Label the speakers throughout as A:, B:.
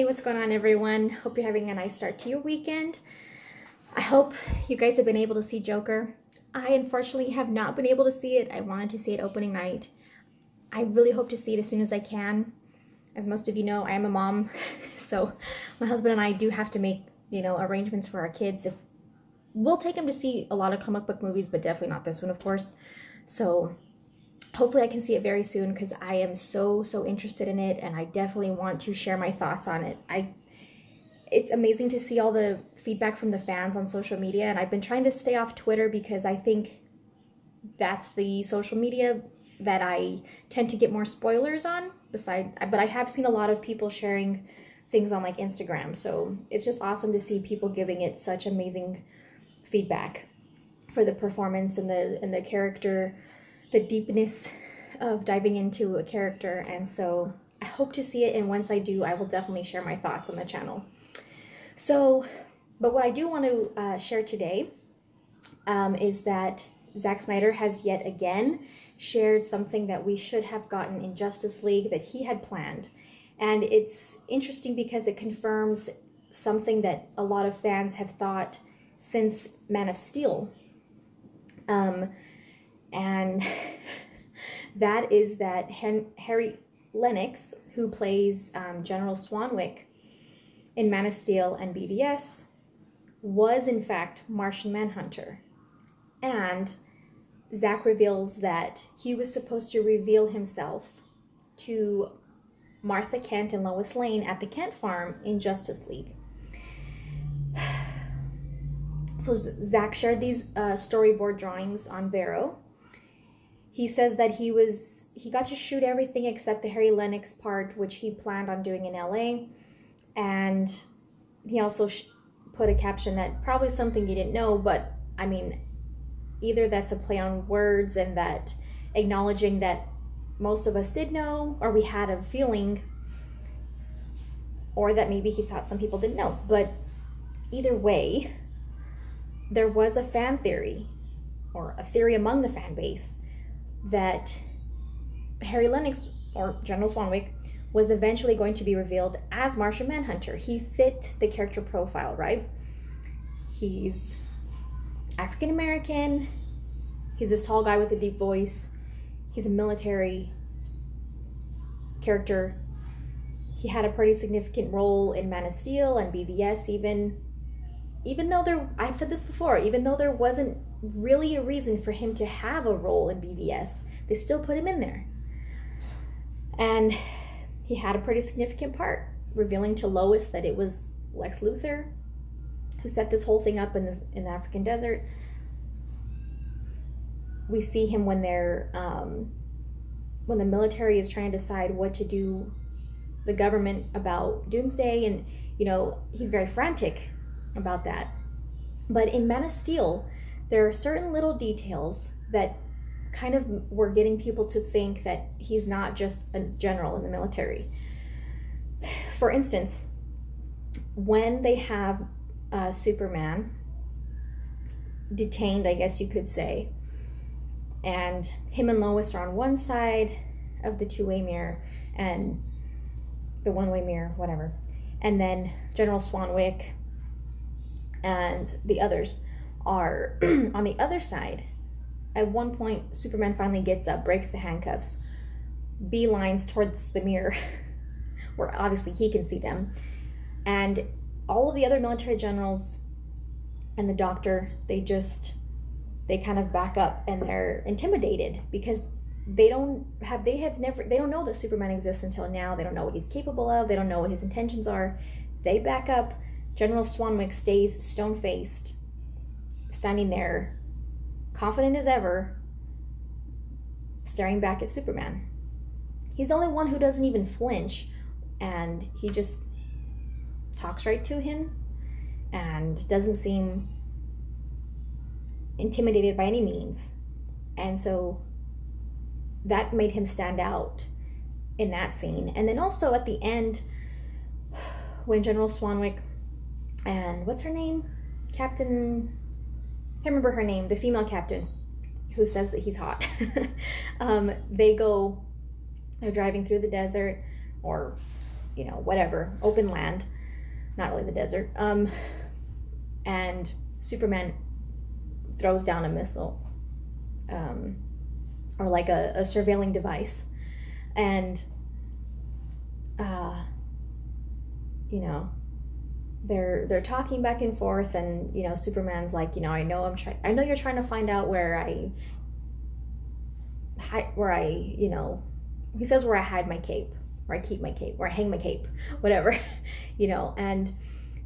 A: Hey, what's going on, everyone? Hope you're having a nice start to your weekend. I hope you guys have been able to see Joker. I unfortunately have not been able to see it. I wanted to see it opening night. I really hope to see it as soon as I can. As most of you know, I am a mom, so my husband and I do have to make, arrangements for our kids. We'll take them to see a lot of comic book movies, but definitely not this one, of course. So hopefully I can see it very soon because I am so interested in it, and I definitely want to share my thoughts on it. It's amazing to see all the feedback from the fans on social media, and I've been trying to stay off Twitter because I think that's the social media that I tend to get more spoilers on. But I have seen a lot of people sharing things on like Instagram, so it's just awesome to see people giving it such amazing feedback for the performance and the character, the deepness of diving into a character. And so I hope to see it, and once I do, I will definitely share my thoughts on the channel. So, but what I do want to share today is that Zack Snyder has yet again shared something that we should have gotten in Justice League that he had planned. And it's interesting because it confirms something that a lot of fans have thought since Man of Steel. And that is that Harry Lennox, who plays General Swanwick in Man of Steel and BVS, was in fact Martian Manhunter. And Zack reveals that he was supposed to reveal himself to Martha Kent and Lois Lane at the Kent farm in Justice League. So Zack shared these storyboard drawings on Vero. He says that he got to shoot everything except the Harry Lennox part, which he planned on doing in LA. And he also put a caption that probably something you didn't know, but I mean, either that's a play on words and that acknowledging that most of us did know, or we had a feeling, or that maybe he thought some people didn't know. But either way, there was a fan theory, or a theory among the fan base, that Harry Lennox, or General Swanwick, was eventually going to be revealed as Martian Manhunter. He fit the character profile, right? He's African American, he's this tall guy with a deep voice, he's a military character. He had a pretty significant role in Man of Steel and BVS, even though I've said this before, even though there wasn't really a reason for him to have a role in BVS, they still put him in there. And he had a pretty significant part, revealing to Lois that it was Lex Luthor who set this whole thing up in the African desert. We see him when the military is trying to decide what to do, the government, about Doomsday, and he's very frantic about that. But in Man of Steel, there are certain little details that kind of were getting people to think that he's not just a general in the military. For instance, when they have Superman detained, I guess you could say, and him and Lois are on one side of the two-way mirror and the one-way mirror, whatever, and then General Swanwick and the others are on the other side. At one point, Superman finally gets up, breaks the handcuffs, beelines towards the mirror, where obviously he can see them. And all of the other military generals and the doctor, they kind of back up, and they're intimidated because they don't know that Superman exists until now. They don't know what he's capable of. They don't know what his intentions are. They back up. General Swanwick stays stone-faced, standing there, confident as ever, staring back at Superman. He's the only one who doesn't even flinch, and he just talks right to him and doesn't seem intimidated by any means. And so that made him stand out in that scene. And then also at the end, when General Swanwick and what's her name? Captain, I can't remember her name, the female captain who says that he's hot. They're driving through the desert, or you know, whatever, open land, not really the desert. And Superman throws down a missile, or like a surveilling device, and you know, they're talking back and forth, and you know, Superman's like, you know, I know you're trying to find out where I, you know, he says where I hide my cape, where I keep my cape, where I hang my cape, whatever, you know, and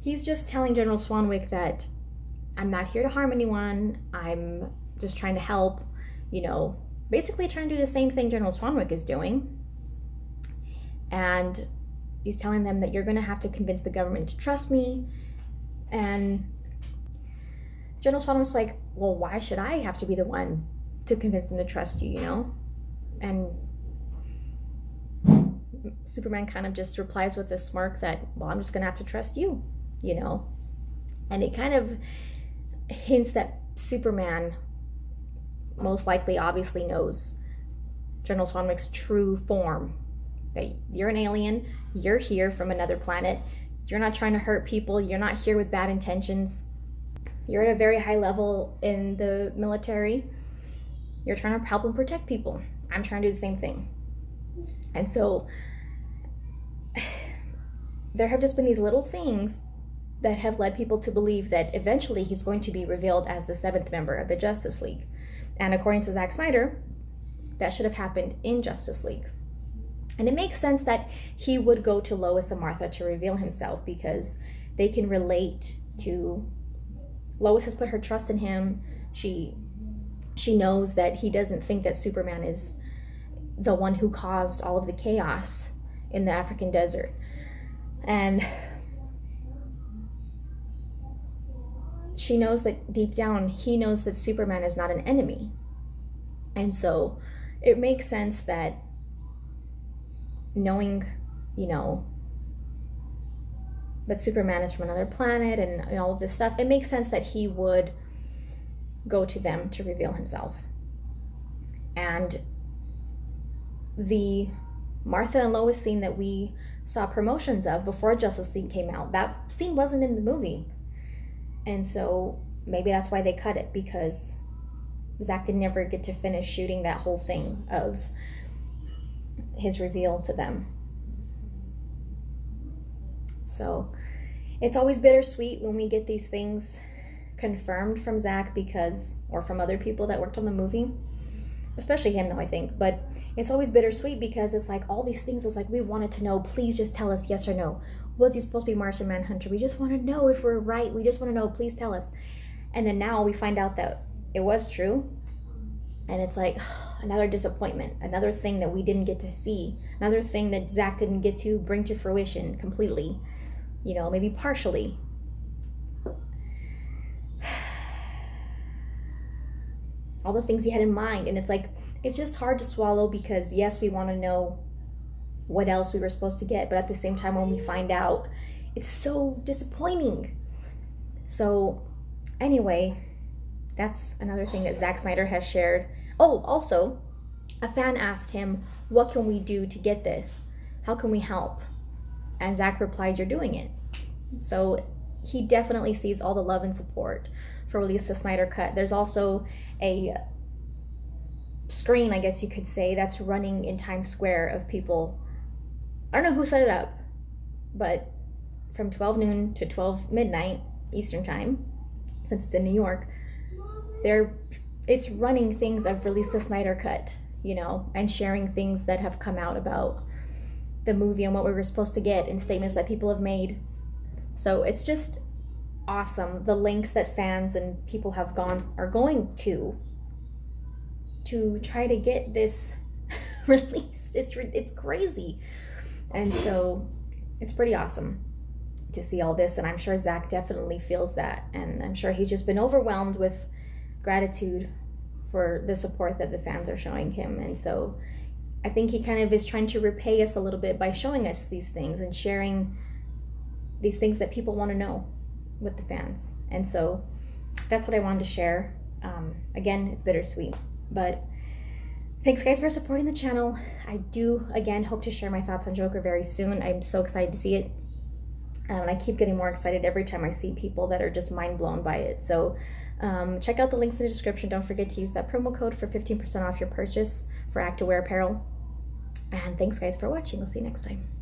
A: he's just telling General Swanwick that I'm not here to harm anyone, I'm just trying to help, you know, basically trying to do the same thing General Swanwick is doing. And he's telling them that you're going to have to convince the government to trust me. And General Swanwick's like, well, why should I have to be the one to convince them to trust you, you know? And Superman kind of just replies with a smirk that, well, I'm just going to have to trust you, you know? And it kind of hints that Superman most likely obviously knows General Swanwick's true form. That you're an alien, you're here from another planet, you're not trying to hurt people, you're not here with bad intentions, you're at a very high level in the military, you're trying to help and protect people. I'm trying to do the same thing. And so there have just been these little things that have led people to believe that eventually he's going to be revealed as the 7th member of the Justice League. And according to Zack Snyder, that should have happened in Justice League. And it makes sense that he would go to Lois and Martha to reveal himself, because they can relate to, Lois has put her trust in him. She knows that he doesn't think that Superman is the one who caused all of the chaos in the African desert. And she knows that deep down, he knows that Superman is not an enemy. And so it makes sense that, knowing, you know, that Superman is from another planet and all of this stuff, it makes sense that he would go to them to reveal himself. And the Martha and Lois scene that we saw promotions of before Justice League came out, that scene wasn't in the movie. And so maybe that's why they cut it, because Zack didn't ever get to finish shooting that whole thing of his reveal to them. So it's always bittersweet when we get these things confirmed from Zack, because, or from other people that worked on the movie, especially him though, I think, but it's always bittersweet because it's like all these things, it's like, we wanted to know, please just tell us yes or no. Was he supposed to be Martian Manhunter? We just want to know if we're right. We just want to know, please tell us. And then now we find out that it was true. And it's like, another disappointment, another thing that we didn't get to see, another thing that Zack didn't get to bring to fruition completely, you know, maybe partially. All the things he had in mind. And it's like, it's just hard to swallow, because yes, we want to know what else we were supposed to get, but at the same time, when we find out, it's so disappointing. So anyway, that's another thing that Zack Snyder has shared. Oh, also, a fan asked him, what can we do to get this? How can we help? And Zack replied, you're doing it. So he definitely sees all the love and support for release the Snyder Cut. There's also a screen, I guess you could say, that's running in Times Square of people. I don't know who set it up, but from 12 noon to 12 midnight Eastern time, since it's in New York, it's running things of release the Snyder Cut, you know, and sharing things that have come out about the movie and what we were supposed to get, and statements that people have made. So it's just awesome, the lengths that fans and people are going to try to get this released. It's crazy. And so it's pretty awesome to see all this, and I'm sure Zack definitely feels that, and I'm sure he's just been overwhelmed with gratitude for the support that the fans are showing him. And so I think he kind of is trying to repay us a little bit by showing us these things and sharing these things that people want to know with the fans. And so that's what I wanted to share. Again, it's bittersweet, but Thanks guys for supporting the channel. I do, again, hope to share my thoughts on Joker very soon. I'm so excited to see it. And I keep getting more excited every time I see people that are just mind blown by it. So check out the links in the description. Don't forget to use that promo code for 15% off your purchase for activewear apparel. And thanks guys for watching. We'll see you next time.